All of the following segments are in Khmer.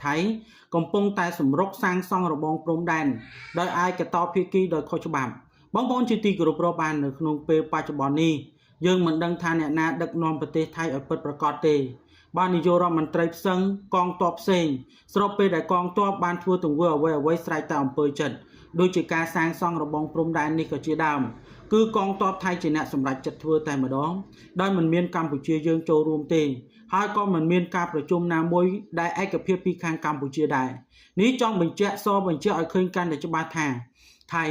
ថៃកំពុងតែសម្រុកសាងសង់របងព្រំដែនដោយឯកតោភាគីដោយខុសច្បាប់បងប្អូនជាទីគោរពរាប់អាននៅក្នុងពេលបច្ចុប្បន្ននេះយើងមិនដឹងថាអ្នកណាដឹកនាំប្រទេសថៃឲ្យពិតប្រាកដទេបាននាយករដ្ឋមន្ត្រីផ្សឹងកងទ័ពផ្សេងស្របពេលដែលកងទ័ពបានធ្វើទង្វើអ្វីស្រេចតែអំពើចិត្តដូចជាការសាងសង់របងព្រំដែននេះក៏ជាដើមគឺកងទ័ពថៃជាអ្នកសម្រេចចិត្តធ្វើតែម្ដងដោយមិនមានកម្ពុជាយើងចូលរួមទេហើយក៏មិនមានការប្រជុំណាមួយដែលឯកភាពពីខាងកម្ពុជាដែរនេះចង់បញ្ជាក់ឲ្យឃើញកាន់តែច្បាស់ថាថៃ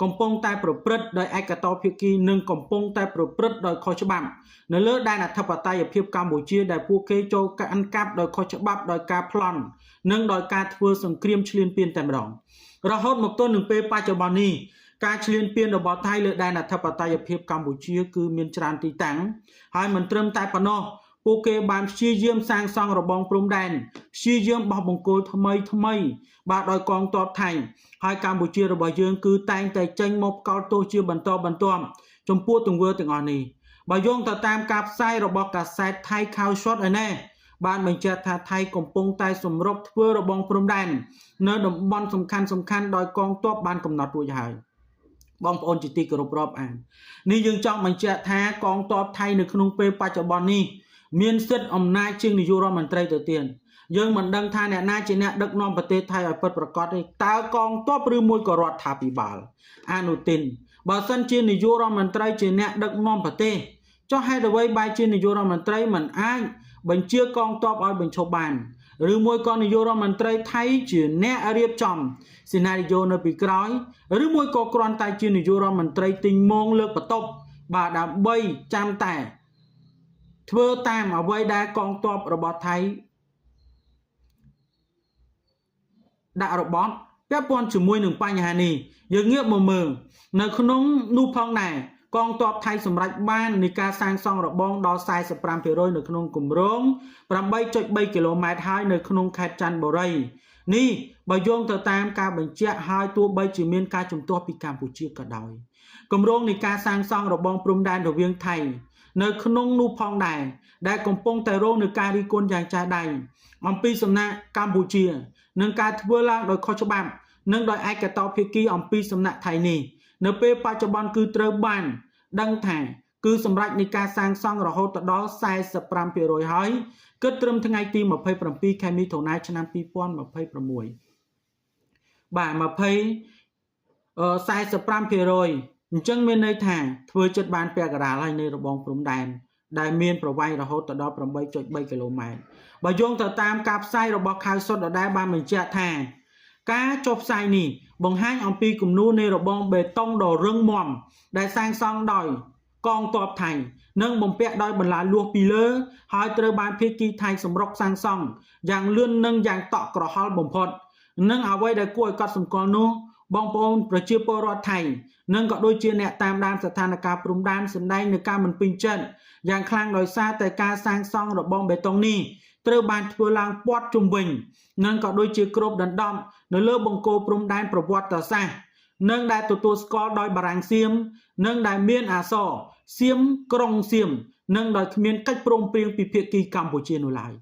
កំពុងតែប្រព្រឹត្តដោយឯកតោភាគីនិងកំពុងតែប្រព្រឹត្តដោយខុសច្បាប់នៅលើដែនអធិបតេយ្យភាពកម្ពុជាដែលពួកគេចូលកាន់កាប់ដោយខុសច្បាប់ដោយការប្លន់និងដោយការធ្វើសង្គ្រាមឈ្លានពានតែម្ដងរហូតមកទល់នឹងពេលបច្ចុប្បន្ននេះការឈ្លានពានរបស់ថៃលើដែនអធិបតេយ្យភាពកម្ពុជាគឺមានច្រើនទីតាំងហើយមិនត្រឹមតែប៉ុណ្ណោះពួកគេបានព្យាយាមសាងសង់របងព្រំដែនព្យាយាមបោះបង្គោលថ្មីបាទដោយកងទ័ពថៃហើយកម្ពុជារបស់យើងគឺតែងតែចេញមកផ្កោតទោសជាបន្តបន្ទាប់ចំពោះទង្វើទាំងអស់នេះបើយោងទៅតាមការផ្សាយរបស់កាសែតថៃខៅឈុតឯណេះបានបញ្ជាក់ថាថៃកំពុងតែសម្រុកធ្វើរបងព្រំដែននៅតំបន់សំខាន់ដោយកងទ័ពបានកំណត់រួចហើយបងប្អូនជាទីគោរពរាប់អាននេះយើងចង់បញ្ជាក់ថាកងទ័ពថៃនៅក្នុងពេលបច្ចុប្បន្ននេះមានសិទ្ធិអំណាចជាងនាយករដ្ឋមន្ត្រីទៅទៀតយើងមិនដឹងថាអ្នកណាជាអ្នកដឹកនាំប្រទេសថៃឲ្យពិតប្រាកដទេតើកងទ័ពឬមួយក៏រដ្ឋាភិបាលអនុទិនបើសិនជានាយករដ្ឋមន្ត្រីជាអ្នកដឹកនាំប្រទេសចុះហេតុអ្វីបែរជានាយករដ្ឋមន្ត្រីមិនអាចបញ្ជាកងទ័ពឲ្យបញ្ឈប់បានឬមួយក៏នាយករដ្ឋមន្ត្រីថៃជាអ្នករៀបចំសេណារីយ៉ូនៅពីក្រោយឬមួយក៏គ្រាន់តែជានាយករដ្ឋមន្ត្រីទិញម៉ងលើកបន្ទប់បាទដើម្បីចាំតែធ្វើតាមអ្វីដែលកងទ័ពរបស់ថៃដាក់របបពាក់ព័ន្ធជាមួយនឹងបញ្ហានេះយើងងាកមកមើលនៅក្នុងនោះផងដែរកងទ័ពថៃសម្រេចបាននៃការសាងសង់របងដល់ 45% នៅក្នុងគម្រោង 8.3 គីឡូម៉ែត្រហើយនៅក្នុងខេត្តច័ន្ទបុរីនេះបើយោងទៅតាមការបញ្ជាក់ហើយទោះបីជាមានការជំទាស់ពីកម្ពុជាក៏ដោយគម្រោងនៃការសាងសង់របងព្រំដែនរវាងថៃនៅក្នុងនោះផងដែរដែលកំពុងតែរងនឹងការរិះគន់យ៉ាងចាស់ដៃអំពីសំណាក់កម្ពុជានឹងការធ្វើឡើងដោយខុសច្បាប់និងដោយឯកតោភាគីអំពីសំណាក់ថៃនេះនៅពេលបច្ចុប្បន្នគឺត្រូវបានដឹងថាគឺសម្រាប់នៃការសាងសង់រហូតដល់ 45% ហើយគិតត្រឹមថ្ងៃទី 27 ខែមិថុនាឆ្នាំ 2026 បាទ 45% អញ្ចឹងមានន័យថាធ្វើចិត្តបានពាក់កណ្ដាលហើយនៃរបងព្រំដែនដែលមានប្រវែងរហូតដល់ 8.3 គីឡូម៉ែត្របើយោងទៅតាមការផ្សាយរបស់ខៅសុតដដែលបានបញ្ជាក់ថាការចុះផ្សាយនេះបង្ហាញអំពីគំនូរនៃរបងបេតុងដ៏រឹងមាំដែលសាងសង់ដោយកងទ័ពថៃនិងបំពាក់ដោយបន្លាលួសពីលើហើយត្រូវបានភាគីថៃសម្រុកសាងសង់យ៉ាងលឿននិងយ៉ាងតក់ក្រហល់បំផុតនិងអ្វីដែលគួរឲ្យកត់សម្គាល់នោះបងប្អូនប្រជាពលរដ្ឋថៃនិងក៏ដូចជាអ្នកតាមដានស្ថានភាពព្រំដែនសម្ដែងនឹងការមិនពេញចិត្តយ៉ាងខ្លាំងដោយសារតែការសាងសង់របងបេតុងនេះត្រូវបានធ្វើឡើងព័ទ្ធជុំវិញនិងក៏ដូចជាគ្របដណ្ដប់នៅលើបង្គោលព្រំដែនប្រវត្តិសាស្ត្រនិងដែលទទួលស្គាល់ដោយបារាំងសៀមនិងដែលមានអក្សរសៀមក្រុងសៀមនិងដោយគ្មានកិច្ចព្រមព្រៀងពីភាគីកម្ពុជានោះឡើយ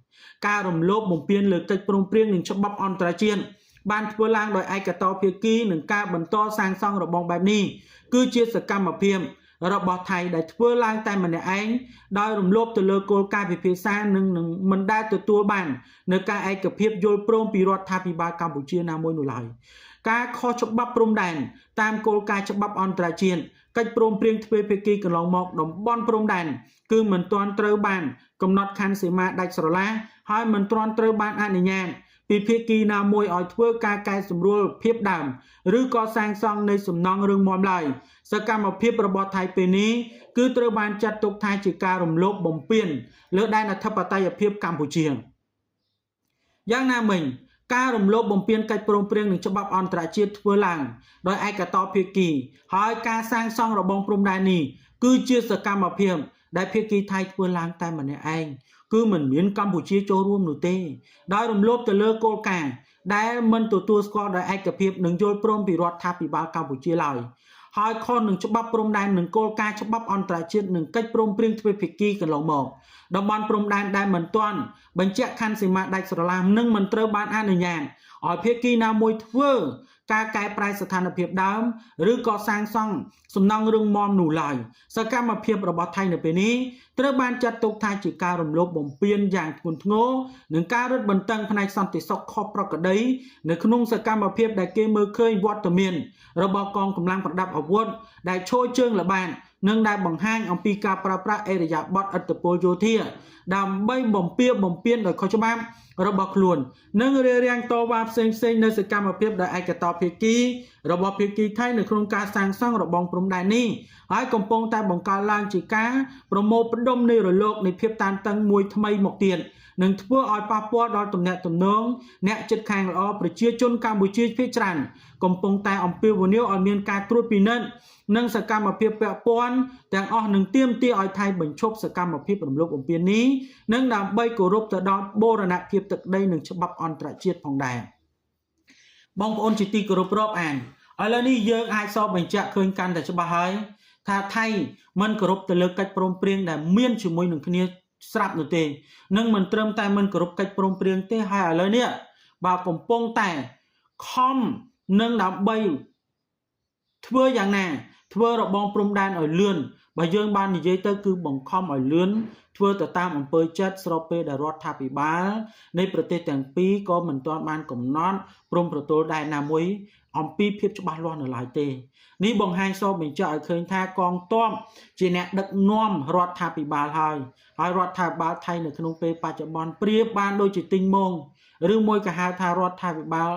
ការរំលោភបំពានលើកិច្ចព្រមព្រៀងនិងច្បាប់អន្តរជាតិបានធ្វើឡើងដោយឯកតោភាគីនឹងការបន្តសាងសង់របងបែបនេះគឺជាសកម្មភាពរបស់ថៃដែលធ្វើឡើងតែម្នាក់ឯងដោយរំលោភទៅលើគោលការណ៍ពិភាក្សានិងមិនដែលទទួលបាននៅការឯកភាពយល់ព្រមពីរដ្ឋាភិបាលកម្ពុជាណាមួយនោះឡើយការខុសច្បាប់ព្រំដែនតាមគោលការណ៍ច្បាប់អន្តរជាតិកិច្ចព្រមព្រៀងទ្វេភាគីកន្លងមកតំបន់ព្រំដែនគឺមិនទាន់ត្រូវបានកំណត់ខណ្ឌសីមាដាច់ស្រឡះហើយមិនទាន់ត្រូវបានអនុញ្ញាតពីភាគីណាមួយឲ្យធ្វើការកែសម្រួលភាពដើមឬក៏សាងសង់នៃសំណង់រឹងមាំឡើយសកម្មភាពរបស់ថៃពេលនេះគឺត្រូវបានចាត់ទុកថាជាការរំលោភបំពានលើដែនអធិបតេយ្យភាពកម្ពុជាយ៉ាងណាមិញការរំលោភបំពានកិច្ចព្រមព្រៀងនឹងច្បាប់អន្តរជាតិធ្វើឡើងដោយឯកតោភាគីហើយការសាងសង់របងព្រំដែននេះគឺជាសកម្មភាពដែលភាគីថៃធ្វើឡើងតែម្នាក់ឯងគឺមិនមានកម្ពុជាចូលរួមនោះទេដោយរំលោភទៅលើគោលការណ៍ដែលមិនទទួលស្គាល់ដោយឯកភាពនិងយល់ព្រមពីរដ្ឋាភិបាលកម្ពុជាឡើយ ហើយខុសនឹងច្បាប់ព្រំដែននិងគោលការណ៍ច្បាប់អន្តរជាតិនិងកិច្ចព្រមព្រៀងទ្វេភាគីកន្លងមកតំបន់ព្រំដែនដែលមិនទាន់បញ្ជាក់ខណ្ឌសីមាដាច់ស្រឡះនិងមិនត្រូវបានអនុញ្ញាតឲ្យភាគីណាមួយធ្វើការកែប្រែស្ថានភាពដើមឬក៏សាងសង់សំណង់រឹងមាំនោះឡើយសកម្មភាពរបស់ថៃនៅពេលនេះត្រូវបានចាត់ទុកថាជាការរំលោភបំពានយ៉ាងធ្ងន់ធ្ងរនិងការរឹតបន្តឹងផ្នែកសន្តិសុខខុសប្រក្រតីនៅក្នុងសកម្មភាពដែលគេមើលឃើញវត្តមានរបស់កងកម្លាំងប្រដាប់អាវុធដែលឈរជើងល្បាតនិងដែលបង្ហាញអំពីការប្រើប្រាស់អេរយាប័តឥទ្ធិពលយោធាដើម្បីបំពានដោយខុសច្បាប់របស់ខ្លួននិងរារាំងតវ៉ាផ្សេងៗនៅសកម្មភាពដោយឯកតោភាគីរបស់ភាគីថៃនៅក្នុងការសាងសង់របងព្រំដែននេះហើយកំពុងតែបង្កើតឡើងជាការប្រមូលផ្ដុំនៃរលកនៃភាពតានតឹងមួយថ្មីមកទៀតនឹងធ្វើឲ្យប៉ះពាល់ដល់ទំនាក់ទំនងអ្នកជិតខាងល្អប្រជាជនកម្ពុជាភាគច្រើនកំពុងតែអំពាវនាវឲ្យមានការត្រួតពិនិត្យនិងសកម្មភាពពាក់ព័ន្ធទាំងអស់នឹងទាមទារឲ្យថៃបញ្ឈប់សកម្មភាពរំលោភបំពាននេះនិងដើម្បីគោរពទៅដល់បូរណភាពទឹកដីនិងច្បាប់អន្តរជាតិផងដែរបងប្អូនជាទីគោរពរាប់អានឥឡូវនេះយើងអាចសពបញ្ជាក់ឃើញកាន់តែច្បាស់ហើយថាថៃមិនគោរពទៅលើកិច្ចព្រមព្រៀងដែលមានជាមួយនឹងគ្នាស្រាប់នោះទេនិងមិនត្រឹមតែមិនគោរពកិច្ចព្រមព្រៀងទេហើយឥឡូវនេះបើកំពុងតែខំនឹងដើម្បីធ្វើយ៉ាងណាធ្វើរបងព្រំដែនឲ្យលឿនបើយើងបាននិយាយទៅគឺបង្ខំឲ្យលឿនធ្វើទៅតាមអំពើចិត្តស្របពេលដែលរដ្ឋាភិបាលនៃប្រទេសទាំងពីរក៏មិនទាន់បានកំណត់ព្រំប្រទល់ដែនណាមួយអំពីភាពច្បាស់លាស់នៅឡើយទេនេះបង្ហាញសបញ្ជាក់ឲ្យឃើញថាកងទ័ពជាអ្នកដឹកនាំរដ្ឋាភិបាលហើយរដ្ឋាភិបាលថៃនៅក្នុងពេលបច្ចុប្បន្នប្រៀបបានដូចជាទីងមងឬមួយក៏ហៅថារដ្ឋាភិបាល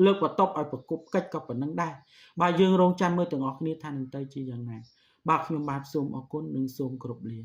លើកបន្ទប់ឲ្យប្រគប់កិច្ចក៏ប៉ុណ្្នឹងដែរបើយើងរងចាំមើលទាំងអស់គ្នាថានឹងទៅជាយ៉ាងណាបាទខ្ញុំបាទសូមអរគុណនិងសូមគោរពលា